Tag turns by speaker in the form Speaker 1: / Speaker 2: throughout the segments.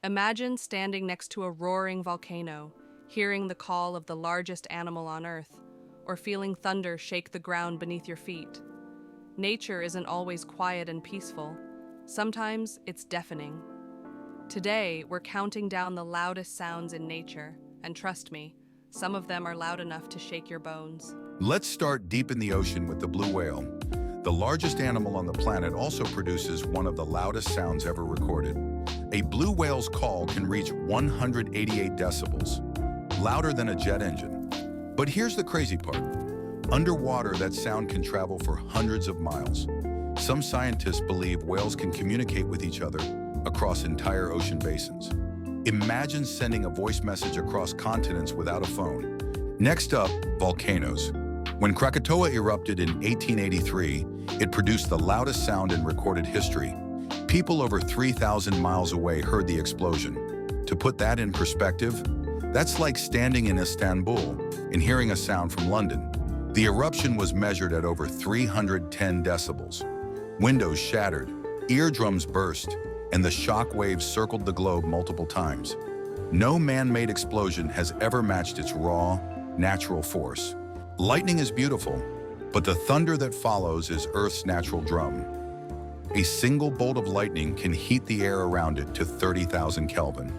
Speaker 1: Imagine standing next to a roaring volcano, hearing the call of the largest animal on Earth, or feeling thunder shake the ground beneath your feet. Nature isn't always quiet and peaceful. Sometimes it's deafening. Today, we're counting down the loudest sounds in nature, and trust me, some of them are loud enough to shake your bones.
Speaker 2: Let's start deep in the ocean with the blue whale. The largest animal on the planet also produces one of the loudest sounds ever recorded. A blue whale's call can reach 188 decibels, louder than a jet engine. But here's the crazy part. Underwater, that sound can travel for hundreds of miles. Some scientists believe whales can communicate with each other across entire ocean basins. Imagine sending a voice message across continents without a phone. Next up, volcanoes. When Krakatoa erupted in 1883, it produced the loudest sound in recorded history. People over 3,000 miles away heard the explosion. To put that in perspective, that's like standing in Istanbul and hearing a sound from London. The eruption was measured at over 310 decibels. Windows shattered, eardrums burst, and the shock waves circled the globe multiple times. No man-made explosion has ever matched its raw, natural force. Lightning is beautiful, but the thunder that follows is Earth's natural drum. A single bolt of lightning can heat the air around it to 30,000 Kelvin,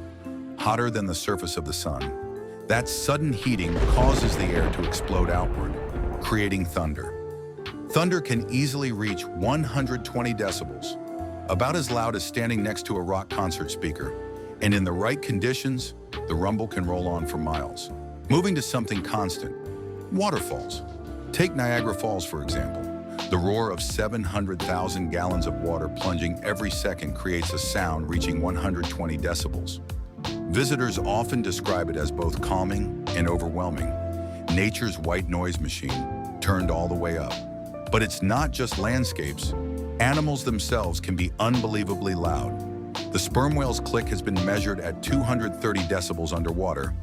Speaker 2: hotter than the surface of the sun. That sudden heating causes the air to explode outward, creating thunder. Thunder can easily reach 120 decibels, about as loud as standing next to a rock concert speaker. And in the right conditions, the rumble can roll on for miles. Moving to something constant, waterfalls. Take Niagara Falls, for example. The roar of 700,000 gallons of water plunging every second creates a sound reaching 120 decibels. Visitors often describe it as both calming and overwhelming. Nature's white noise machine, turned all the way up. But it's not just landscapes. Animals themselves can be unbelievably loud. The sperm whale's click has been measured at 230 decibels underwater,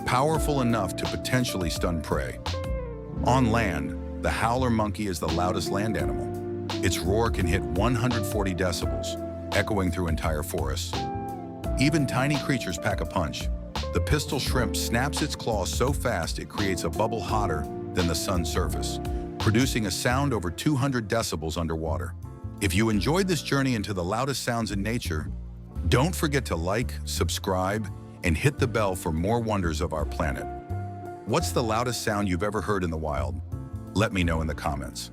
Speaker 2: powerful enough to potentially stun prey. On land, the howler monkey is the loudest land animal. Its roar can hit 140 decibels, echoing through entire forests. Even tiny creatures pack a punch. The pistol shrimp snaps its claws so fast it creates a bubble hotter than the sun's surface, producing a sound over 200 decibels underwater. If you enjoyed this journey into the loudest sounds in nature, don't forget to like, subscribe, and hit the bell for more wonders of our planet. What's the loudest sound you've ever heard in the wild? Let me know in the comments.